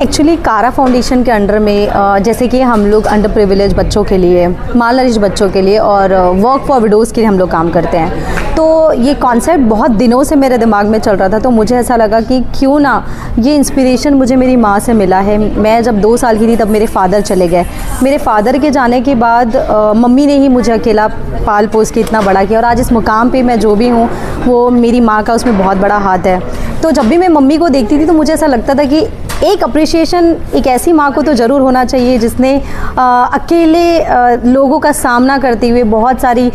Actually कारा foundation के under में जैसे कि हम लोग अंडर प्रिविलेज बच्चों के लिए, मालनरिश बच्चों के लिए और वर्क फॉर विडोज़ के लिए हम लोग काम करते हैं। तो ये कॉन्सेप्ट बहुत दिनों से मेरे दिमाग में चल रहा था, तो मुझे ऐसा लगा कि क्यों ना ये इंस्पिरेशन मुझे मेरी माँ से मिला है। मैं जब 2 साल की थी तब मेरे फ़ादर चले गए। मेरे फ़ादर के जाने के बाद मम्मी ने ही मुझे अकेला पाल पोस के इतना बड़ा किया और आज इस मुकाम पे मैं जो भी हूँ वो मेरी माँ का उसमें बहुत बड़ा हाथ है। तो जब भी मैं मम्मी को देखती थी तो मुझे ऐसा लगता था कि एक अप्रिशिएशन एक ऐसी माँ को तो ज़रूर होना चाहिए जिसने अकेले लोगों का सामना करते हुए, बहुत सारी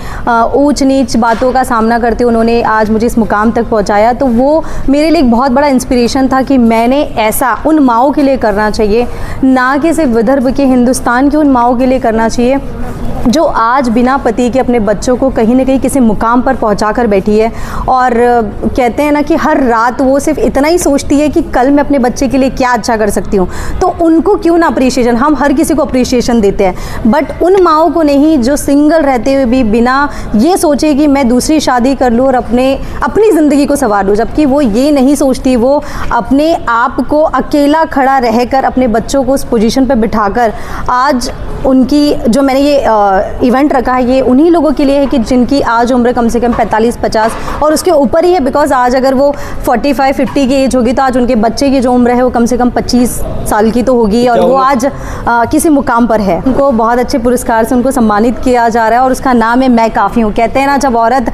ऊंच नीच बातों का सामना करते हुए उन्होंने आज मुझे इस मुकाम तक पहुँचाया। तो वो मेरे लिए एक बहुत बड़ा इंस्पिरेशन था कि मैंने ऐसा उन माँओं के लिए करना चाहिए, ना कि सिर्फ विदर्भ के, हिंदुस्तान की उन माँओं के लिए करना चाहिए जो आज बिना पति के अपने बच्चों को कहीं ना कहीं किसी मुकाम पर पहुंचा कर बैठी है। और कहते हैं ना कि हर रात वो सिर्फ इतना ही सोचती है कि कल मैं अपने बच्चे के लिए क्या अच्छा कर सकती हूँ। तो उनको क्यों ना अप्रिशिएशन, हम हर किसी को अप्रिशिएशन देते हैं, बट उन माँओं को नहीं जो सिंगल रहते हुए भी बिना ये सोचे कि मैं दूसरी शादी कर लूँ और अपनी ज़िंदगी को संवार लूँ, जबकि वो ये नहीं सोचती। वो अपने आप को अकेला खड़ा रहकर अपने बच्चों को उस पोजीशन पर बिठाकर आज उनकी जो मैंने ये इवेंट रखा है ये उन्हीं लोगों के लिए है कि जिनकी आज उम्र कम से कम 45-50 और उसके ऊपर ही है। बिकॉज आज अगर वो 45-50 की एज होगी तो आज उनके बच्चे की जो उम्र है वो कम से कम 25 साल की तो होगी और वो आज किसी मुकाम पर है। उनको बहुत अच्छे पुरस्कार से उनको सम्मानित किया जा रहा है और उसका नाम है मैं काफ़ी हूँ। कहते हैं ना, जब औरत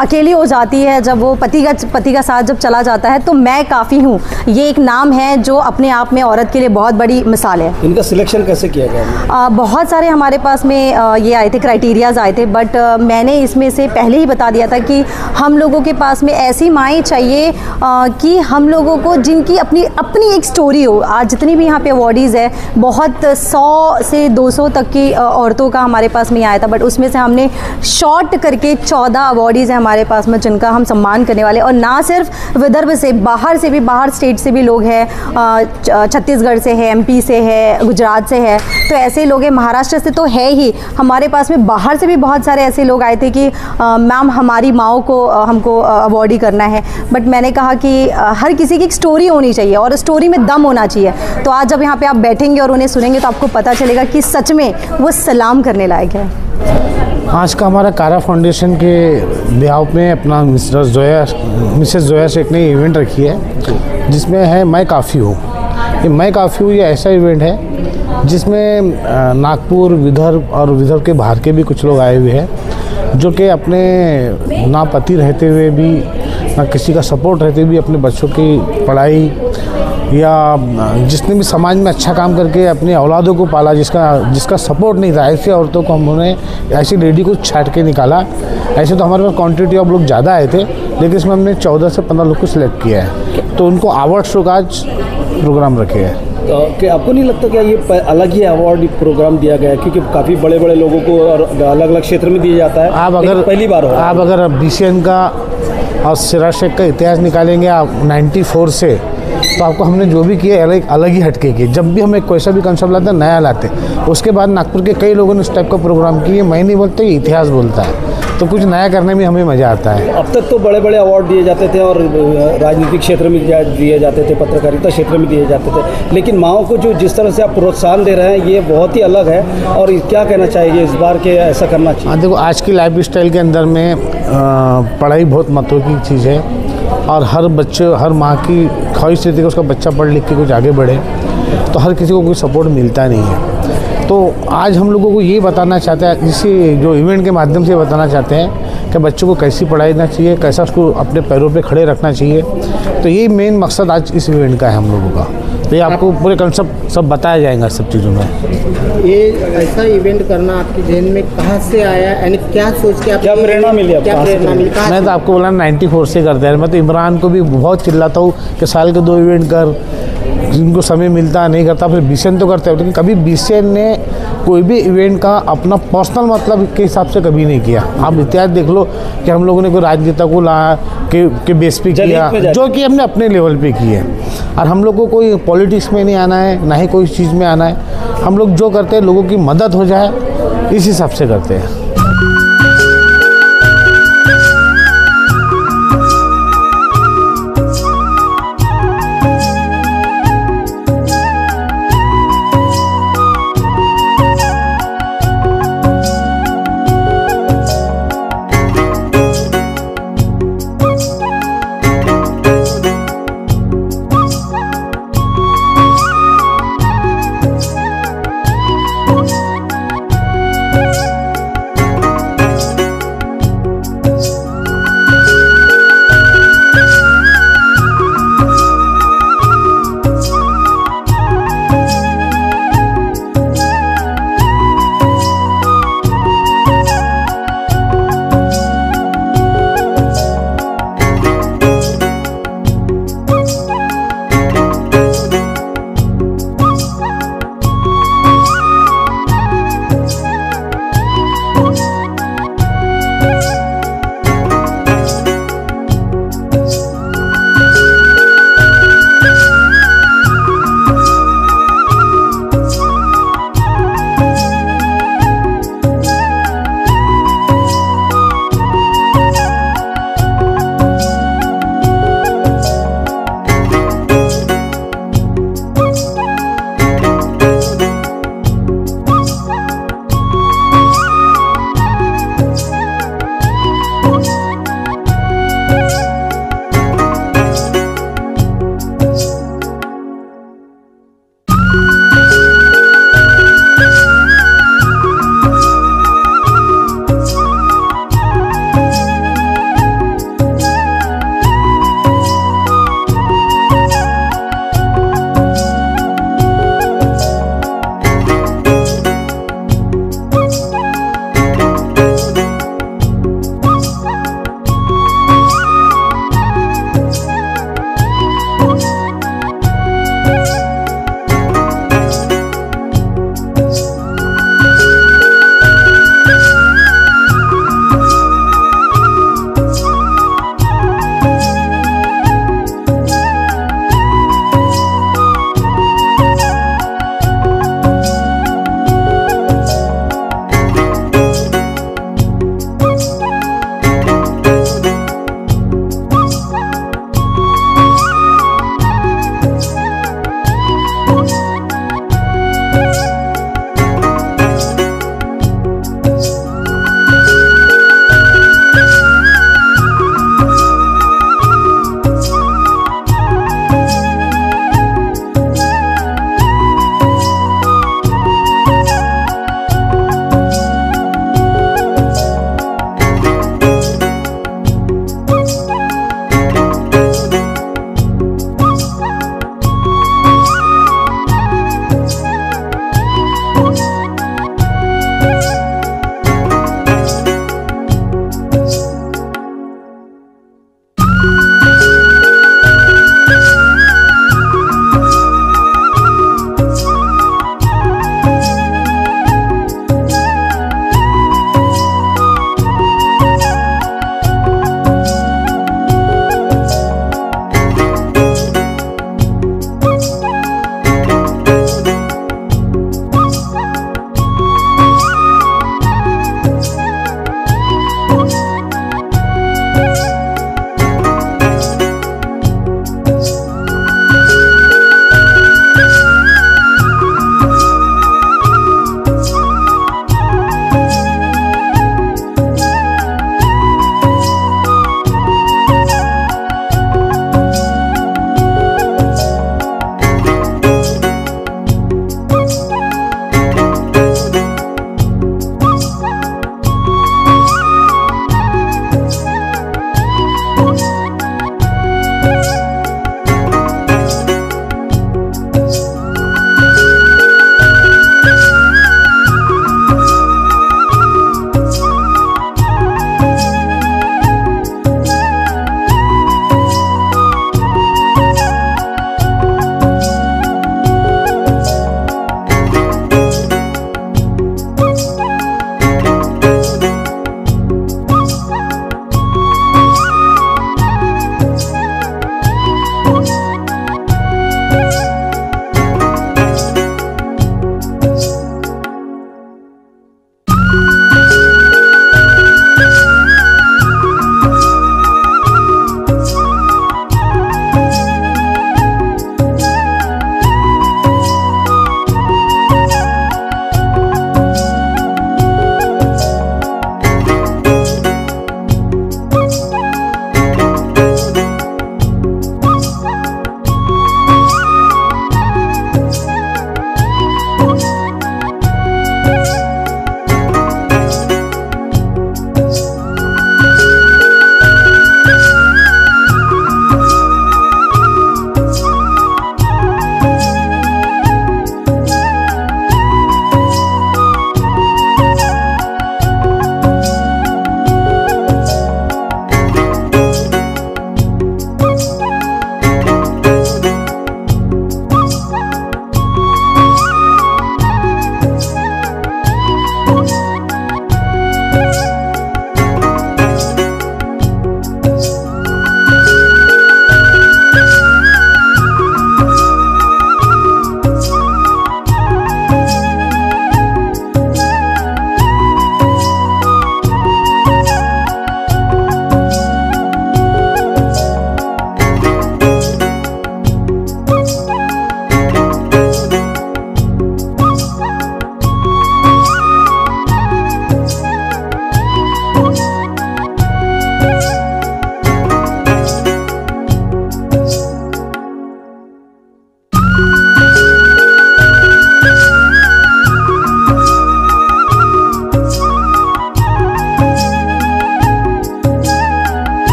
अकेली हो जाती है, जब वो पति का साथ जब चला जाता है, तो मैं काफ़ी हूँ ये एक नाम है जो अपने आप में औरत के लिए बहुत बड़ी मिसाल है। इनका सिलेक्शन कैसे किया गया? बहुत सारे हमारे पास में ये आए थे, क्राइटेरियाज़ आए थे, बट मैंने इसमें से पहले ही बता दिया था कि हम लोगों के पास में ऐसी माएँ चाहिए कि हम लोगों को जिनकी अपनी एक स्टोरी हो। आज जितनी भी यहाँ पे अवॉर्डीज़ है, बहुत 100 से 200 तक की औरतों का हमारे पास में आया था, बट उसमें से हमने शॉर्ट करके 14 अवॉर्डीज़ हैं हमारे पास में जिनका हम सम्मान करने वाले। और ना सिर्फ विदर्भ से, बाहर से भी, बाहर स्टेट से भी लोग हैं, छत्तीसगढ़ से है, MP से है, गुजरात से है, तो ऐसे लोग हैं, महाराष्ट्र से तो है ही। हमारे पास में बाहर से भी बहुत सारे ऐसे लोग आए थे कि मैम हमारी माँओं को हमको अवॉर्ड ही करना है। बट मैंने कहा कि हर किसी की एक स्टोरी होनी चाहिए और स्टोरी में दम होना चाहिए। तो आज जब यहाँ पे आप बैठेंगे और उन्हें सुनेंगे तो आपको पता चलेगा कि सच में वो सलाम करने लायक है। आज का हमारा कारा फाउंडेशन के बिहाव में अपना मिसेस जोया शेख ने इवेंट रखी है जिसमें है मैं काफ़ी हूँ। ये मैं काफ़ी हूँ ये ऐसा इवेंट है जिसमें नागपुर, विदर्भ और विदर्भ के बाहर के भी कुछ लोग आए हुए हैं जो कि अपने ना पति रहते हुए भी, ना किसी का सपोर्ट रहते हुए भी अपने बच्चों की पढ़ाई या जिसने भी समाज में अच्छा काम करके अपने औलादों को पाला, जिसका सपोर्ट नहीं था, ऐसी औरतों को हमने, ऐसी लेडी को छांट के निकाला। ऐसे तो हमारे पास क्वांटिटी ऑफ लोग ज़्यादा आए थे, लेकिन इसमें हमने 14 से 15 लोग को सिलेक्ट किया है। तो उनको अवार्ड शो का आज प्रोग्राम रखे हैं। कि आपको नहीं लगता क्या ये अलग ही अवार्ड प्रोग्राम दिया गया है? क्योंकि काफ़ी बड़े बड़े लोगों को और अलग अलग क्षेत्र में दिया जाता है। आप अगर पहली बार हो, आप अगर BCN का और सिरा शेख का इतिहास निकालेंगे आप 94 से, तो आपको हमने जो भी किया अलग ही हटके किए। जब भी हम एक कोई सा भी कंसेप्ट लाते हैं नया लाते, उसके बाद नागपुर के कई लोगों ने इस टाइप का प्रोग्राम किए। मैं नहीं बोलते, इतिहास बोलता है, तो कुछ नया करने में हमें मज़ा आता है। अब तक तो बड़े बड़े अवार्ड दिए जाते थे और राजनीतिक क्षेत्र में दिए जाते थे, पत्रकारिता क्षेत्र में दिए जाते थे, लेकिन माँओं को जो जिस तरह से आप प्रोत्साहन दे रहे हैं ये बहुत ही अलग है। और क्या कहना चाहिए इस बार के ऐसा करना चाहिए? हाँ देखो, आज की लाइफ स्टाइल के अंदर में पढ़ाई बहुत महत्व की चीज़ है और हर माँ की ख्वाहिश रहती है कि उसका बच्चा पढ़ लिख के कुछ आगे बढ़े, तो हर किसी को कोई सपोर्ट मिलता नहीं है। तो आज हम लोगों को ये बताना चाहते हैं, इसी जो इवेंट के माध्यम से बताना चाहते हैं कि बच्चों को कैसी पढ़ाना चाहिए, कैसा उसको अपने पैरों पे खड़े रखना चाहिए। तो ये मेन मकसद आज इस इवेंट का है हम लोगों का। तो ये आपको पूरे कंसेप्ट सब बताया जाएगा सब चीज़ों में। ये ऐसा इवेंट करना आपके जहन में कहाँ से आया, यानी क्या सोच के आप, क्या प्रेरणा मिली? मैं तो आपको बोला 94 से करते हैं। मैं तो इमरान को भी बहुत चिल्लाता हूँ कि साल के 2 इवेंट कर, जिनको समय मिलता नहीं करता। फिर BCN तो करते हैं, लेकिन कभी BCN ने कोई भी इवेंट का अपना पर्सनल मतलब के हिसाब से कभी नहीं किया। आप इतिहास देख लो कि हम लोगों ने कोई राजनेता को लाया के बेस पे किया, जो कि हमने अपने लेवल पे किए। और हम लोग को कोई पॉलिटिक्स में नहीं आना है, ना ही कोई चीज़ में आना है। हम लोग जो करते हैं लोगों की मदद हो जाए, इस हिसाब से करते हैं।